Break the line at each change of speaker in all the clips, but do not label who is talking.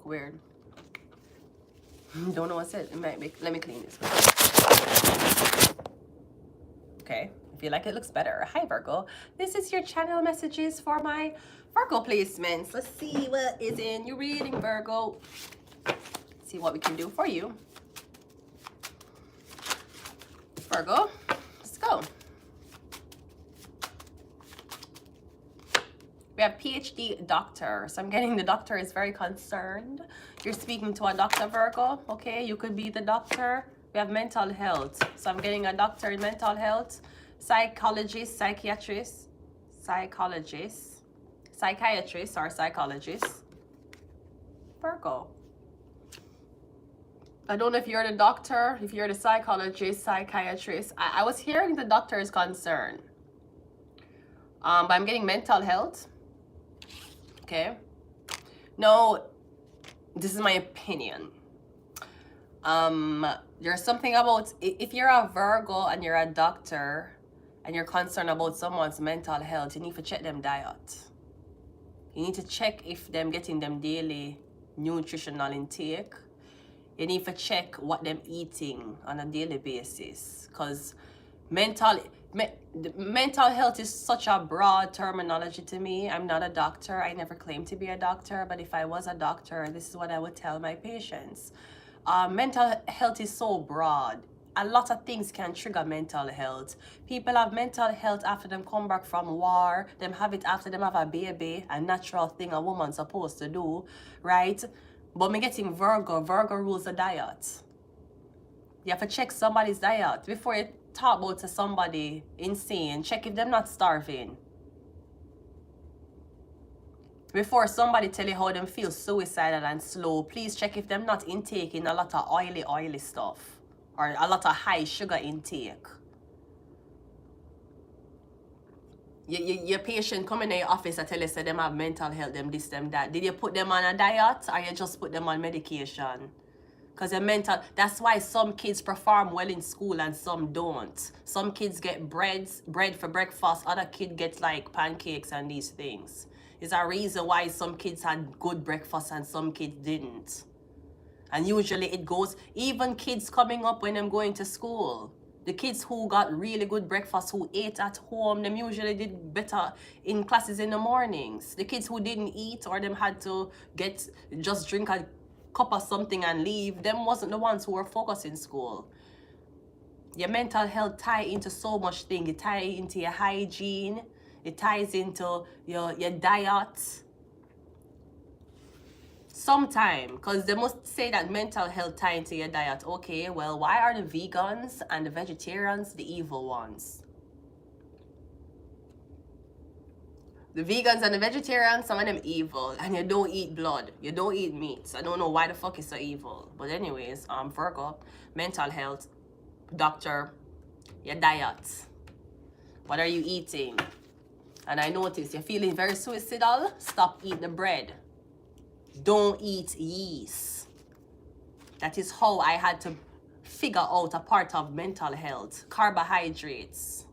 look weird. Don't know what's it. It might be. Let me clean this. Okay. I feel like it looks better. Hi, Virgo. This is your channel messages for my Virgo placements. Let's see what is in your reading, Virgo. See what we can do for you. Virgo, let's go. We have PhD doctor. So I'm getting the doctor is very concerned. You're speaking to a doctor, Virgo. Okay, you could be the doctor. We have mental health. So I'm getting a doctor in mental health. Psychologist, psychiatrist, psychologist, psychiatrist or psychologist. Virgo. I don't know if you're the doctor, if you're the psychologist, psychiatrist. I was hearing the doctor is concerned. But I'm getting mental health. Okay. No, this is my opinion. There's something about, if you're a Virgo and you're a doctor and you're concerned about someone's mental health, you need to check them diet. You need to check if them getting them daily nutritional intake. You need to check what them eating on a daily basis, because mental health is such a broad terminology to me. I'm not a doctor. I never claimed to be a doctor, but if I was a doctor, this is what I would tell my patients. Mental health is so broad. A lot of things can trigger mental health. People have mental health after them come back from war. Them have it after them have a baby, a natural thing a woman's supposed to do, right? But me getting Virgo. Virgo rules the diet. You have to check somebody's diet before you talk about to somebody insane. Check if they're not starving. Before somebody tell you how them feel suicidal and slow, please check if they're not intaking a lot of oily stuff or a lot of high sugar intake. Your patient come in your office and tell you say them have mental health, them this, them that. Did you put them on a diet or you just put them on medication? Because they're mental. That's why some kids perform well in school and some don't. Some kids get bread for breakfast. Other kids get like pancakes and these things. There's a reason why some kids had good breakfast and some kids didn't. And usually it goes, even kids coming up when I'm going to school. The kids who got really good breakfast, who ate at home, them usually did better in classes in the mornings. The kids who didn't eat or them had to just drink a cup of something and leave, them wasn't the ones who were focused in school. Your mental health tie into so much things. It ties into your hygiene. It ties into your diet. Sometime, because they must say that mental health tie into your diet. Okay, well, why are the vegans and the vegetarians the evil ones? The vegans and the vegetarians, some of them evil, and you don't eat blood, you don't eat meat. I don't know why the fuck it's so evil. But anyways, Virgo, mental health, doctor, your diet. What are you eating? And I notice you're feeling very suicidal. Stop eating the bread. Don't eat yeast. That is how I had to figure out a part of mental health. Carbohydrates.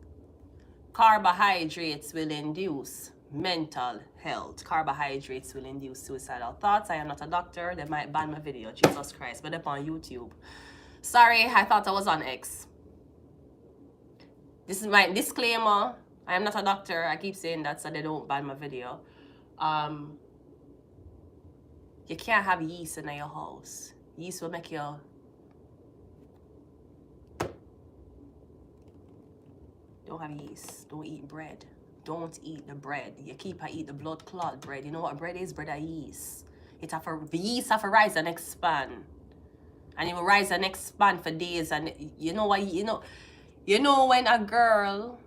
Carbohydrates will induce mental health. Carbohydrates will induce suicidal thoughts. I am not a doctor. They might ban my video. Jesus Christ. But up on YouTube. Sorry, I thought I was on X. This is my disclaimer. I am not a doctor. I keep saying that so they don't ban my video. You can't have yeast in your house. Yeast will make you... Don't have yeast. Don't eat bread. Don't eat the bread. You keep eat the blood clot bread. You know what bread is? Bread of yeast. The yeast have to rise and expand. And it will rise and expand for days. And you know what? You know when a girl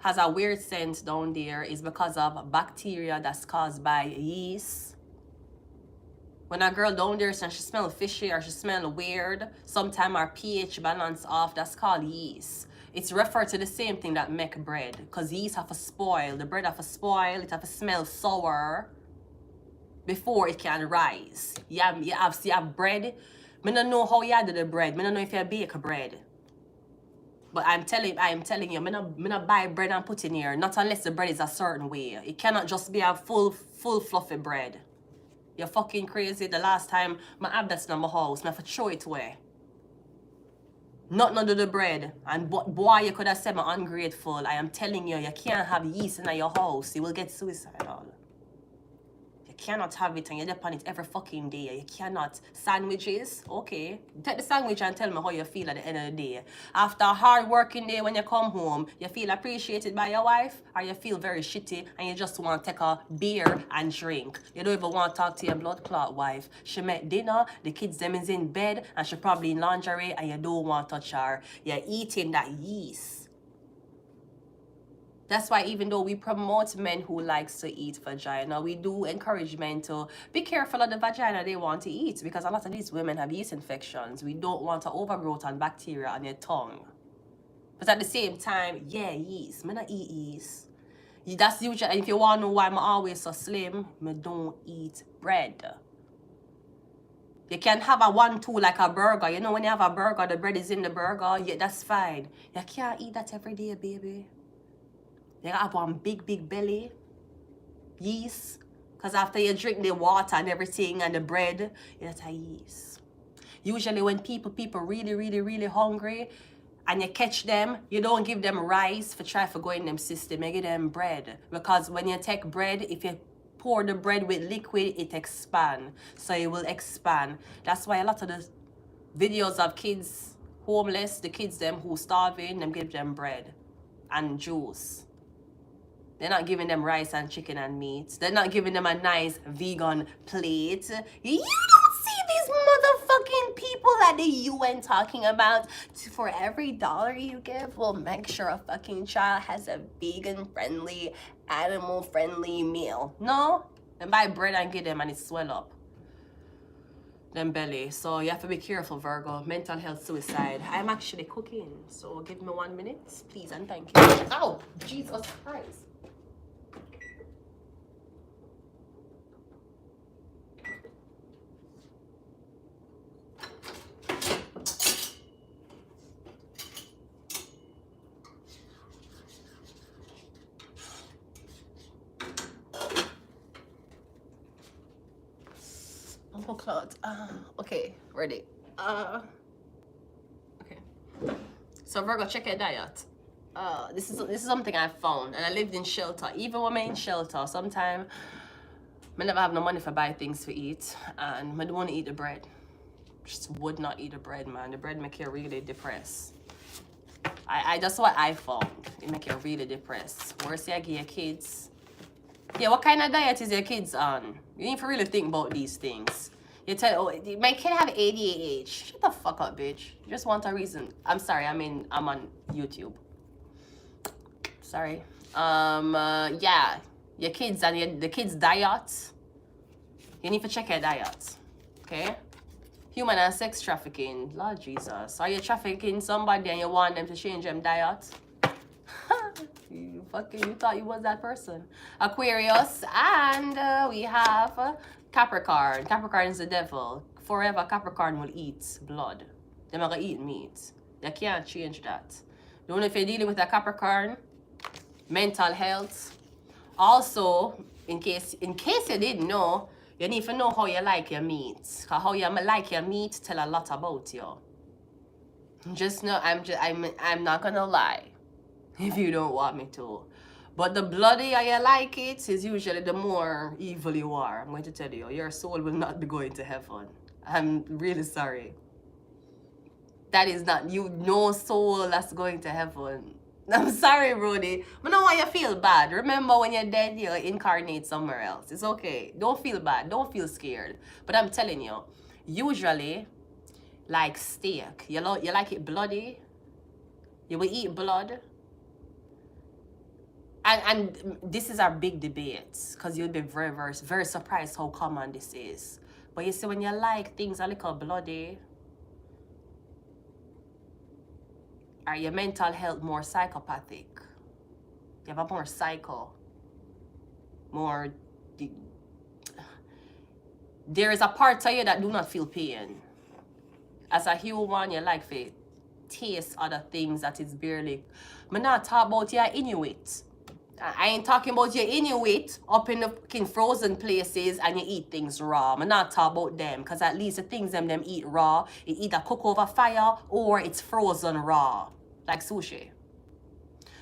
has a weird scent down there is because of bacteria that's caused by yeast. When a girl down there, she smells fishy or she smells weird, sometimes our pH balance off, that's called yeast. It's referred to the same thing that make bread, because yeast have to spoil. The bread have to spoil, it have to smell sour before it can rise. You have bread. I don't know how you do the bread. I don't know if you bake bread. But I am telling you, I not buy bread and put in here, not unless the bread is a certain way. It cannot just be a full fluffy bread. You're fucking crazy. The last time I have that's in my house, I have to throw it away. Not under the bread. And boy, you could have said I'm ungrateful. I am telling you, you can't have yeast in your house. You will get suicidal. You cannot have it and you're upon it every fucking day. You cannot. Sandwiches, okay. Take the sandwich and tell me how you feel at the end of the day. After a hard working day when you come home, you feel appreciated by your wife or you feel very shitty and you just want to take a beer and drink. You don't even want to talk to your blood clot wife. She make dinner, the kids them is in bed and she probably in lingerie and you don't want to touch her. You're eating that yeast. That's why even though we promote men who likes to eat vagina, we do encourage men to be careful of the vagina they want to eat because a lot of these women have yeast infections. We don't want to overgrowth and bacteria on your tongue. But at the same time, yeah, yeast. I don't eat yeast. That's usually, and if you want to know why I'm always so slim, I don't eat bread. You can have a 1-2 like a burger. You know when you have a burger, the bread is in the burger. Yeah, that's fine. You can't eat that every day, baby. You have one big belly, yeast, because after you drink the water and everything and the bread, it's a yeast. Usually when people really hungry and you catch them, you don't give them rice for try to go in them system, you give them bread. Because when you take bread, if you pour the bread with liquid, it expands. So it will expand. That's why a lot of the videos of kids homeless, the kids them who starving, them give them bread and juice. They're not giving them rice and chicken and meat. They're not giving them a nice vegan plate. You don't see these motherfucking people at the UN talking about for every dollar you give, we'll make sure a fucking child has a vegan-friendly, animal-friendly meal. No? Then buy bread and give them and it swell up. Them belly. So you have to be careful, Virgo. Mental health, suicide. I'm actually cooking. So give me 1 minute, please and thank you. Oh, Jesus Christ. Okay, ready. Okay. So Virgo, check your diet. This is something I found, and I lived in shelter. Even when I'm in shelter, sometimes I never have no money for buy things to eat, and I don't want to eat the bread. Just would not eat the bread, man. The bread make you really depressed. That's what I found. It make you really depressed. Worse, you give your kids. Yeah, what kind of diet is your kids on? You need to really think about these things. You tell, oh, my kid have ADHD. Shut the fuck up, bitch. You just want a reason. I'm sorry, I'm on YouTube. Sorry. Yeah, your kids and the kids' diet. You need to check your diet, okay? Human and sex trafficking, Lord Jesus. Are you trafficking somebody and you want them to change them diet? You thought you was that person. Aquarius, and we have Capricorn. Capricorn is the devil. Forever Capricorn will eat blood. They're not gonna eat meat. They can't change that. Don't know if you're dealing with a Capricorn, mental health. Also, in case you didn't know, you need to know how you like your meat. Cause how you like your meat tell a lot about you. Just know I'm not gonna lie. If you don't want me to. But the bloodier you like it is usually the more evil you are. I'm going to tell you, your soul will not be going to heaven. I'm really sorry. That is not you, no soul that's going to heaven. I'm sorry, Rudy. I don't want you to feel bad. Remember, when you're dead, you incarnate somewhere else. It's okay. Don't feel bad. Don't feel scared. But I'm telling you, usually, like steak, you like it bloody. You will eat blood. And this is our big debate, because you'll be very surprised how common this is. But you see, when you like things a little bloody, are your mental health more psychopathic? You have a more psycho, more... There is a part of you that do not feel pain. As a human, you like to taste other things that is barely... I'm not talking about you Inuit. I ain't talking about you Inuit up in the fucking frozen places and you eat things raw. I'm not talking about them, because at least the things them eat raw, it either cook over fire or it's frozen raw, like sushi.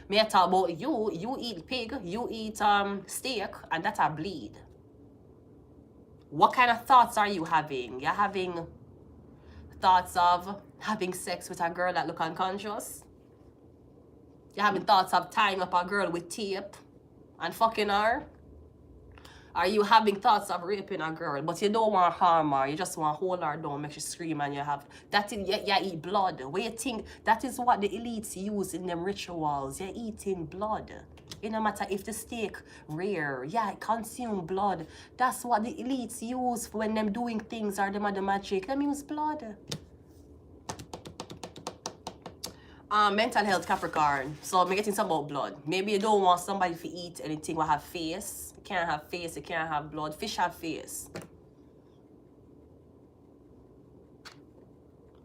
Me I talk about you eat pig, you eat steak, and that's a bleed. What kind of thoughts are you having? You're having thoughts of having sex with a girl that look unconscious? You're having thoughts of tying up a girl with tape and fucking her? Are you having thoughts of raping a girl, but you don't want to harm her? You just want to hold her down, make she scream, and you have that. You eat blood. Where you think that is what the elites use in them rituals? You're eating blood. It no matter if the steak rare, yeah, it consume blood. That's what the elites use for when them doing things or them are the magic. Them use blood. Mental health, Capricorn. So I'm getting some about blood. Maybe you don't want somebody to eat anything that have face. You can't have face, you can't have blood. Fish have face.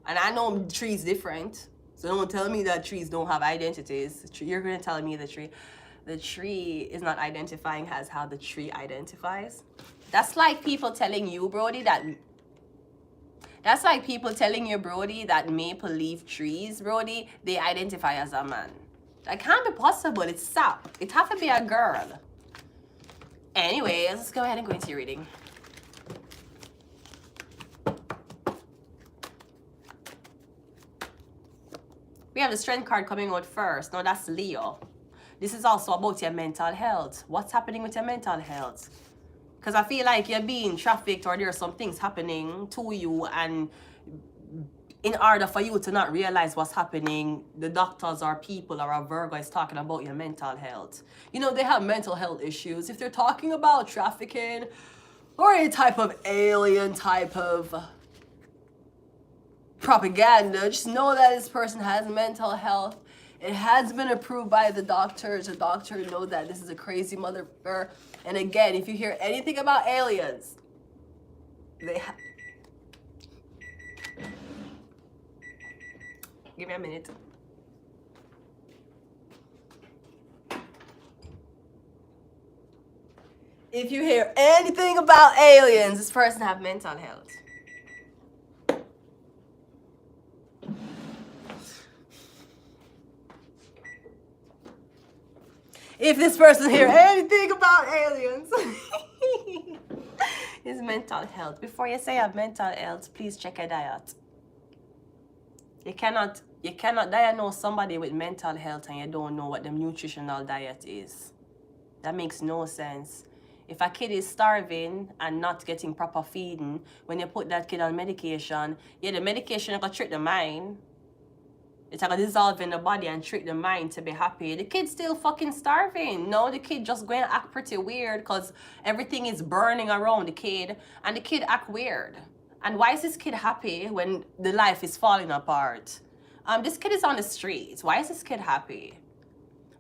And I know trees different. So don't tell me that trees don't have identities. You're going to tell me the tree is not identifying as how the tree identifies. That's like people telling you, Brody, that's like people telling you, Brody, that maple leaf trees, Brody, they identify as a man. That can't be possible. It's sap. It have to be a girl. Anyways, let's go ahead and go into your reading. We have the Strength card coming out first. No, that's Leo. This is also about your mental health. What's happening with your mental health? Because I feel like you're being trafficked or there are some things happening to you, and in order for you to not realize what's happening, the doctors or people or a Virgo is talking about your mental health. You know, they have mental health issues. If they're talking about trafficking or any type of alien type of propaganda, just know that this person has mental health. It has been approved by the doctors. The doctor knows that this is a crazy motherfucker. And again, if you hear anything about aliens, they have... Give me a minute. If you hear anything about aliens, this person have mental health. If this person hear anything about aliens, it's mental health. Before you say you have mental health, please check your diet. You cannot diagnose somebody with mental health and you don't know what the nutritional diet is. That makes no sense. If a kid is starving and not getting proper feeding, when you put that kid on medication, yeah, the medication is going to trick the mind. It's going to dissolve in the body and trick the mind to be happy. The kid's still fucking starving. No, the kid just going to act pretty weird because everything is burning around the kid and the kid act weird. And why is this kid happy when the life is falling apart? This kid is on the streets. Why is this kid happy?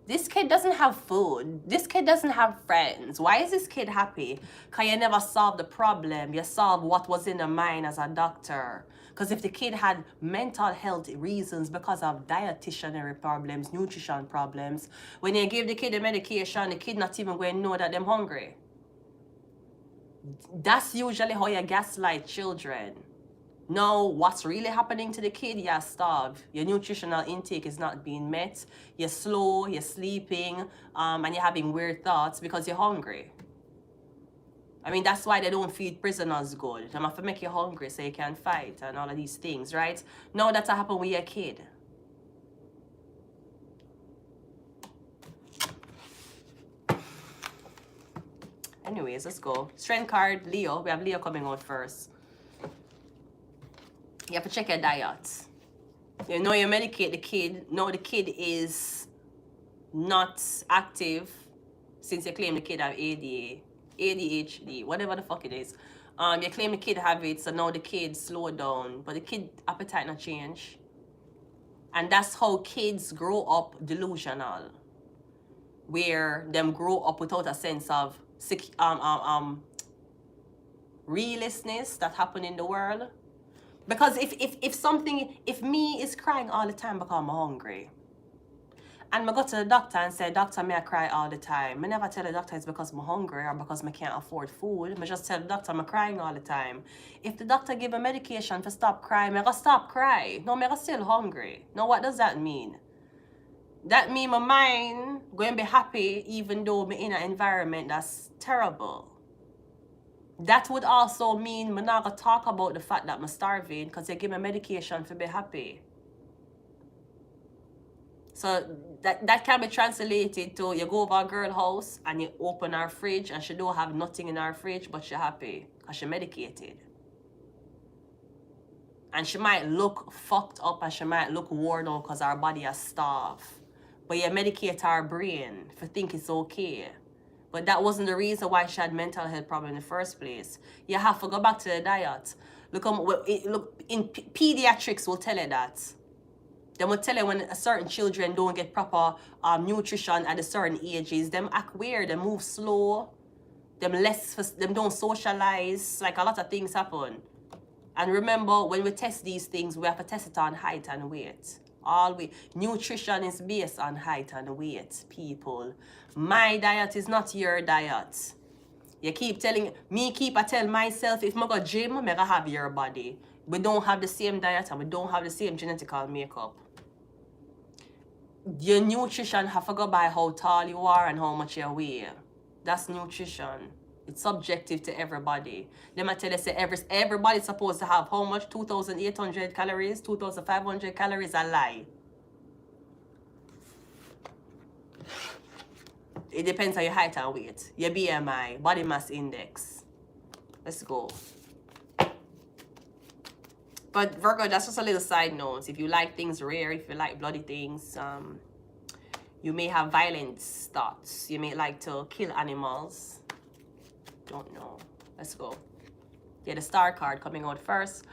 This kid doesn't have food. This kid doesn't have friends. Why is this kid happy? Because you never solved the problem. You solved what was in the mind as a doctor. Because if the kid had mental health reasons because of dietitianary problems, nutrition problems, when you give the kid the medication, the kid not even going to know that they're hungry. That's usually how you gaslight children. No, what's really happening to the kid? You're starved. Your nutritional intake is not being met. You're slow, you're sleeping, and you're having weird thoughts because you're hungry. I mean, that's why they don't feed prisoners good. They have to make you hungry so you can fight and all of these things, right? No, that's what happened with your kid. Anyways, let's go. Strength card, Leo. We have Leo coming out first. You have to check your diet. You know, you medicate the kid. No, the kid is not active since you claim the kid have ADHD, whatever the fuck it is. You claim the kid have it, so now the kid slow down, but the kid appetite not change. And that's how kids grow up delusional, where them grow up without a sense of realistness that happen in the world. Because if me is crying all the time because I'm hungry, And I go to the doctor and say, doctor, may I cry all the time? I never tell the doctor it's because I'm hungry or because I can't afford food. I just tell the doctor I'm crying all the time. If the doctor give me medication to stop crying, I go stop crying. No, I'm still hungry. Now, what does that mean? That means my mind going to be happy even though I'm in an environment that's terrible. That would also mean I'm not going to talk about the fact that I'm starving because they give me medication to be happy. So that can be translated to you go over a girl house and you open her fridge and she don't have nothing in her fridge but she's happy because she's medicated. And she might look fucked up and she might look worn out because her body is starved. But you medicate her brain if you think it's okay. But that wasn't the reason why she had mental health problem in the first place. You have to go back to the diet. Look, in pediatrics will tell you that. They will tell you when certain children don't get proper nutrition at a certain ages, them act weird, they move slow, them don't socialize, like a lot of things happen. And remember, when we test these things, we have to test it on height and weight. Nutrition is based on height and weight, people. My diet is not your diet. You keep telling me, I tell myself, if I go gym, I'm gonna have your body. We don't have the same diet and we don't have the same genetical makeup. Your nutrition have to go by how tall you are and how much you weigh. That's nutrition. It's subjective to everybody. Let me tell you, say everybody's supposed to have how much? 2,800 calories, 2,500 calories, a lie. It depends on your height and weight, your BMI, body mass index. Let's go. But Virgo, that's just a little side note. If you like things rare, if you like bloody things, you may have violent thoughts. You may like to kill animals. Don't know. Let's go. Yeah, the star card coming out first.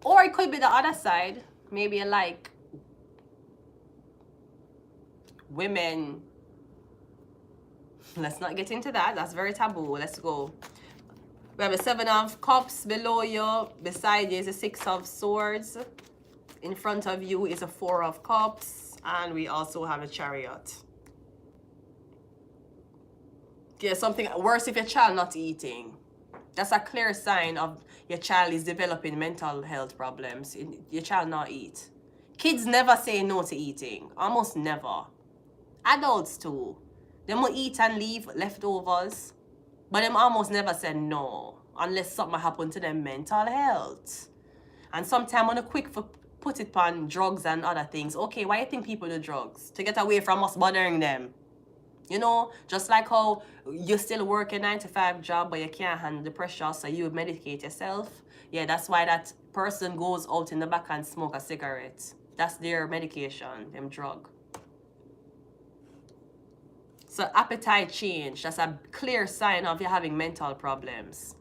Or it could be the other side. Maybe you like women. Let's not get into that. That's very taboo. Let's go. We have a 7 of Cups below you. Beside you is a 6 of Swords. In front of you is a 4 of Cups. And we also have a Chariot. Yeah, something worse if your child not eating. That's a clear sign of your child is developing mental health problems. Your child not eat. Kids never say no to eating. Almost never. Adults too. They will eat and leave leftovers. But them almost never say no. Unless something happen to their mental health. And sometimes when a quick for put it on drugs and other things. Okay, why do you think people do drugs? To get away from us bothering them. You know, just like how you still work a 9-to-5 job, but you can't handle the pressure, so you medicate yourself. Yeah, that's why that person goes out in the back and smoke a cigarette. That's their medication, them drug. So appetite change, that's a clear sign of you having mental problems.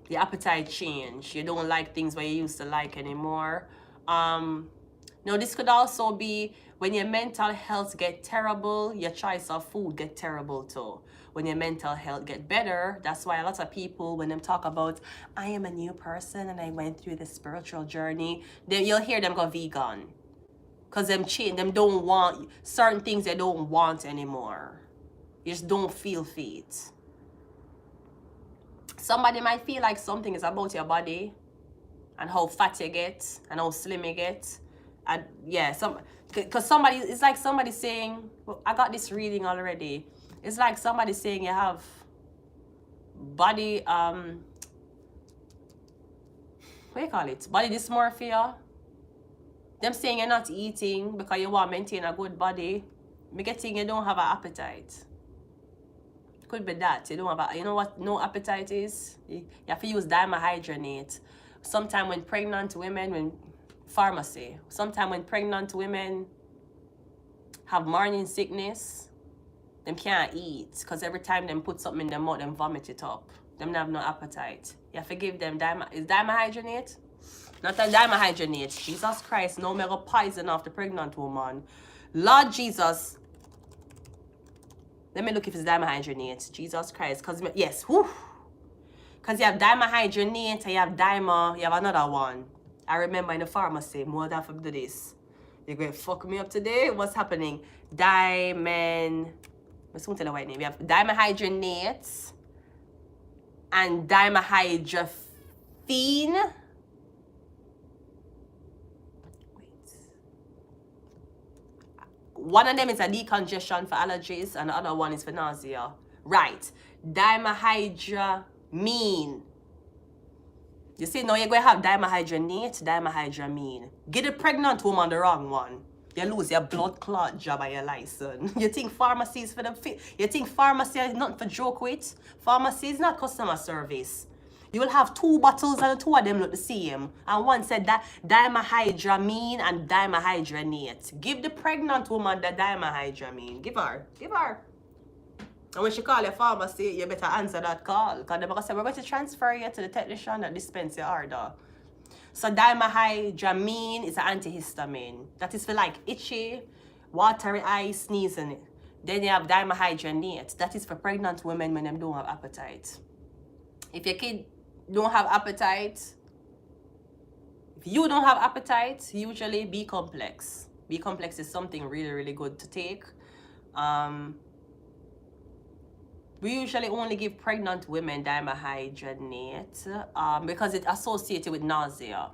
The appetite change. You don't like things where you used to like anymore. Now, this could also be when your mental health get terrible, your choice of food get terrible too. When your mental health get better, that's why a lot of people, when them talk about, I am a new person and I went through the spiritual journey, then you'll hear them go vegan. Because them don't want certain things they don't want anymore. You just don't feel fit. Somebody might feel like something is about your body and how fat you get and how slim you get. And yeah, because somebody, it's like somebody saying, well, I got this reading already. It's like somebody saying you have body, what do you call it? Body dysmorphia. Them saying you're not eating because you want to maintain a good body. Me getting you don't have an appetite. Could be that. You don't have you know what no appetite is? You have to use dihydrogenate. Sometimes when pregnant women, sometimes when pregnant women have morning sickness, them can't eat because every time them put something in their mouth, them vomit it up. Them have no appetite. You have to give them is dihydrogenate? Not a dihydrogenate. Jesus Christ, no mega poison off the pregnant woman. Lord Jesus. Let me look if it's dihydrogenate. Jesus Christ. Because, yes, whew. Because you have dihydrogenate and you have you have another one. I remember in the pharmacy, more than for do this. You're going to fuck me up today? What's happening? Diamond. Let's go to the white name. We have dimethylhydronates and dimethylhydrophene. One of them is a decongestion for allergies, and the other one is for nausea. Right. Dimethylhydramine. You see, now you're going to have dimethylhydronate, dimethylhydramine. Get a pregnant woman the wrong one. You lose your blood clot job and your license. You think pharmacies for the you think pharmacy is nothing for joke with? Pharmacy is not customer service. You will have 2 bottles and the 2 of them look the same. And one said that dimethylhydramine and dimethylhydronate. Give the pregnant woman the dimethylhydramine. Give her. Give her. And when she call your pharmacy, you better answer that call. Because they're going to say, we're going to transfer you to the technician that dispense your order. So dimethylhydramine is an antihistamine. That is for like itchy, watery eyes, sneezing. Then you have dimethylhydronate. That is for pregnant women when they don't have appetite. If your kid don't have appetite, if you don't have appetite, usually B-complex. B-complex is something really, really good to take. We usually only give pregnant women dimethylhydronate because it's associated with nausea.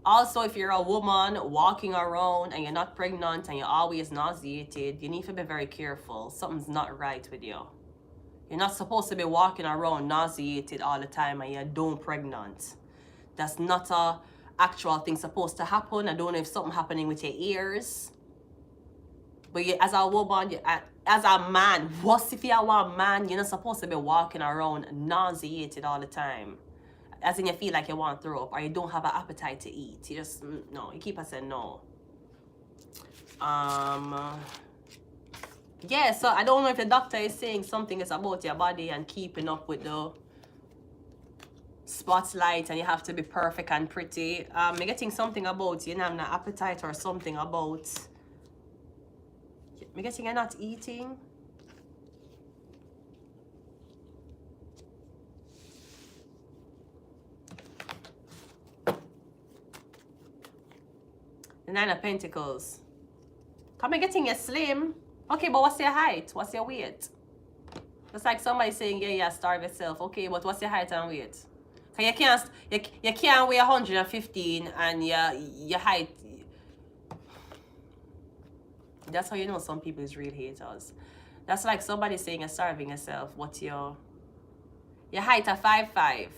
Also, if you're a woman walking around and you're not pregnant and you're always nauseated, you need to be very careful. Something's not right with you. You're not supposed to be walking around nauseated all the time and you're don't pregnant. That's not a actual thing supposed to happen. I don't know if something happening with your ears. But you, as a woman, as a man, what if you're a man, you're not supposed to be walking around nauseated all the time. As in you feel like you want to throw up or you don't have an appetite to eat. You just, no, you keep on saying no. Yeah, so I don't know if the doctor is saying something is about your body and keeping up with the spotlight and you have to be perfect and pretty. You're getting something about you not having an appetite or something about... I'm guessing you're not eating. The 9 of Pentacles. Come getting you slim. Okay, but what's your height? What's your weight? It's like somebody saying, yeah, yeah, starve yourself. Okay, but what's your height and weight? Because you can't weigh 115 and your height... That's how you know some people is real haters. That's like somebody saying you're starving yourself. What's your height at 5'5".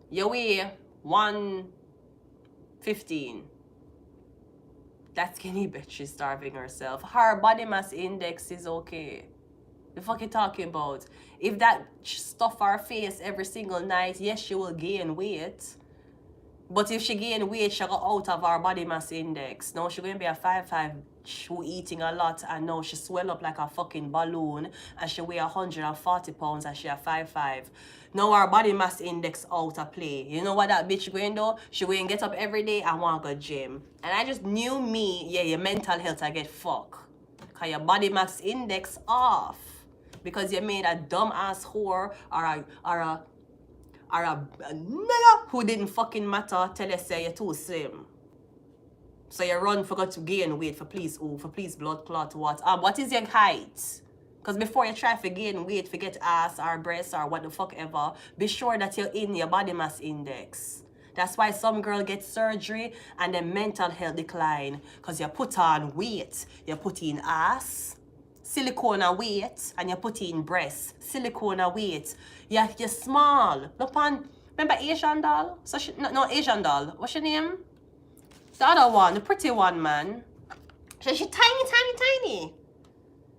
You weigh 115. That skinny bitch is starving herself. Her body mass index is okay. The fuck you talking about? If that stuff her face every single night, yes, she will gain weight. But if she gain weight, she'll go out of her body mass index. Now she's going to be a 5'5", who eating a lot, and now she swell up like a fucking balloon, and she weigh 140 pounds and she a 5'5". Now her body mass index out of play. You know what that bitch going to do? She going to get up every day and want to go gym. And I just knew me, yeah, your mental health, I get fucked. Because your body mass index off. Because you made a dumb ass whore or a nigga who didn't fucking matter tell you say you're too slim. So you run forgot to gain weight for please blood clot what is your height? Because before you try to gain weight, forget ass or breast or what the fuck ever, be sure that you're in your body mass index. That's why some girl get surgery and their mental health decline. Because you put on weight, you put in ass, silicone weight, and you put in breast, silicone weight. You're small. Look on, remember Asian doll? So she, no, Asian doll. What's your name? The other one, the pretty one, man. She's tiny.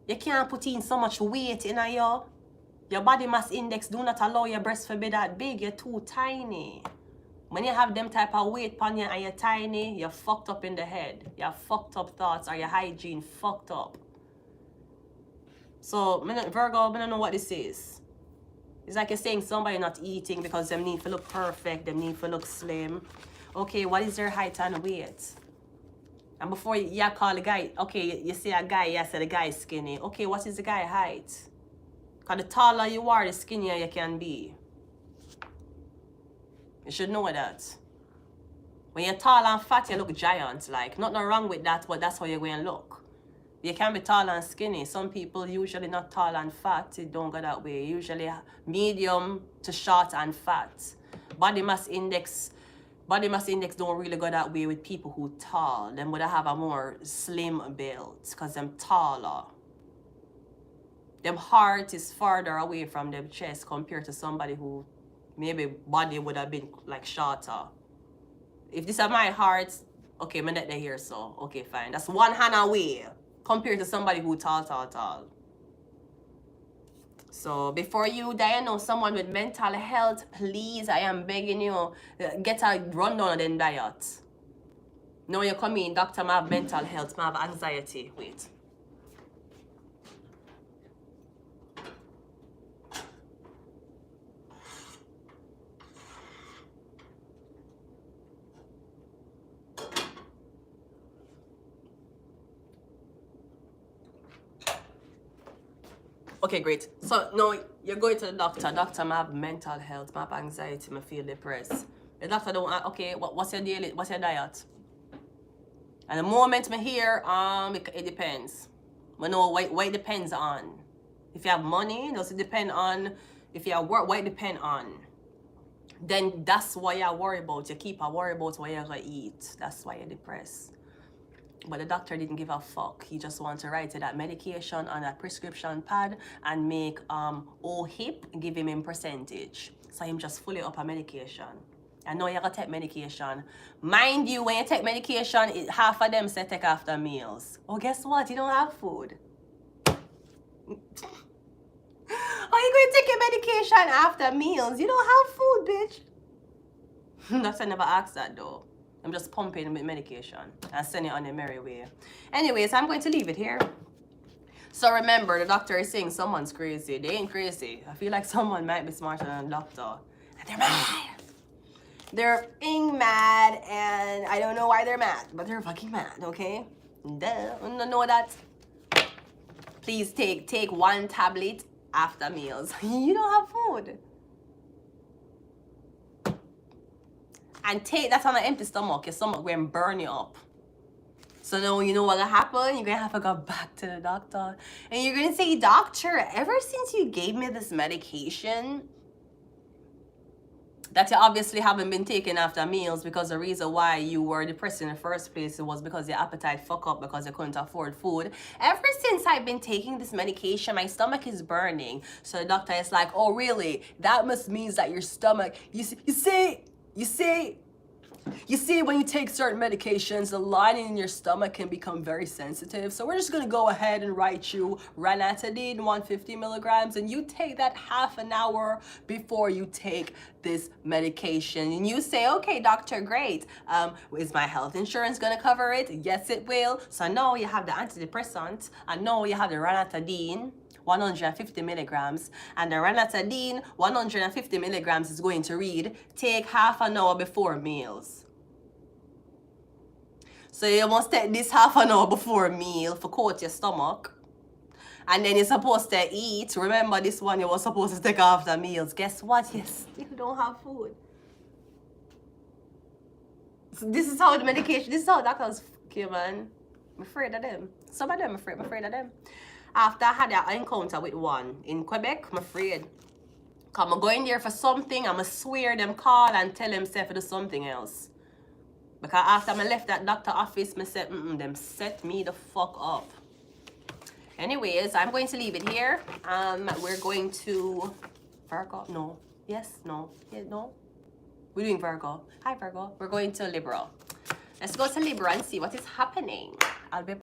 You can't put in so much weight in your body mass index. Do not allow your breast to be that big. You're too tiny. When you have them type of weight on you and you're tiny, you're fucked up in the head. You have fucked up thoughts or your hygiene fucked up. So, Virgo, I don't know what this is. It's like you're saying somebody not eating because them need to look perfect, them need to look slim. Okay, what is their height and weight? And before you call the guy, okay, you see a guy, you say the guy is skinny. Okay, what is the guy height? Because the taller you are, the skinnier you can be. You should know that. When you're tall and fat, you look giant. Like, nothing wrong with that, but that's how you're going to look. You can be tall and skinny. Some people usually not tall and fat. It don't go that way. Usually medium to short and fat. Body mass index don't really go that way with people who tall. Them would have a more slim build because them taller. Them heart is farther away from them chest compared to somebody who maybe body would have been like shorter. If this is my heart, okay, my neck here, so okay, fine. That's one hand away compared to somebody who tall. So before you diagnose someone with mental health, please, I am begging you, get a rundown on the diet. Now you come in, doctor, I have mental health, I have anxiety. Wait. Okay, great. So now you're going to the doctor. Doctor, I have mental health, I have anxiety, I feel depressed. The doctor don't ask, okay, what's your diet? And the moment I hear, it depends. I know what it depends on. If you have money, does it depend on? If you have work, what it depend on? Then that's what you worry about. You keep worry about what you're gonna eat. That's why you're depressed. But the doctor didn't give a fuck. He just wanted to write that medication on a prescription pad and make hip give him in percentage. So him just fully up a medication. I know you gotta take medication. Mind you, when you take medication, half of them say take after meals. Oh, guess what? You don't have food. How you going to take your medication after meals? You don't have food, bitch. Doctor never asked that though. I'm just pumping with medication and sending it on the merry way. Anyways, I'm going to leave it here. So remember, the doctor is saying someone's crazy. They ain't crazy. I feel like someone might be smarter than the doctor. And they're mad. They're being mad, and I don't know why they're mad, but they're fucking mad, okay? Duh. Know that. Please take one tablet after meals. You don't have food. And take that on an empty stomach. Your stomach will burn you up. So now you know what's gonna happen. You're gonna have to go back to the doctor. And you're gonna say, doctor, ever since you gave me this medication that you obviously haven't been taking after meals, because the reason why you were depressed in the first place was because your appetite fucked up because you couldn't afford food. Ever since I've been taking this medication, my stomach is burning. So the doctor is like, oh really? That must means that your stomach, you see, when you take certain medications, the lining in your stomach can become very sensitive. So we're just going to go ahead and write you ranitidine 150 milligrams, and you take that half an hour before you take this medication. And you say, okay, doctor, great. Is my health insurance going to cover it? Yes, it will. So now you have the antidepressant. I know you have the ranitidine. 150 milligrams, and the ranitidine 150 milligrams is going to read, take half an hour before meals. So you must take this half an hour before a meal for coat your stomach, and then you're supposed to eat. Remember, this one you were supposed to take after meals. Guess what? You still don't have food. So this is how the medication, this is how doctors kill, man. I'm afraid of them. Some of them, I'm afraid of them. After I had an encounter with one in Quebec, I'm afraid. Cause I'm going there for something, I'm going to swear them call and tell them say for do something else. Because after I left that doctor office, I said, them set me the fuck up. Anyways, I'm going to leave it here. We're going to Virgo. No. Yes. No. Yeah, no. We're doing Virgo. Hi, Virgo. We're going to Libra. Let's go to Libra and see what is happening. I'll be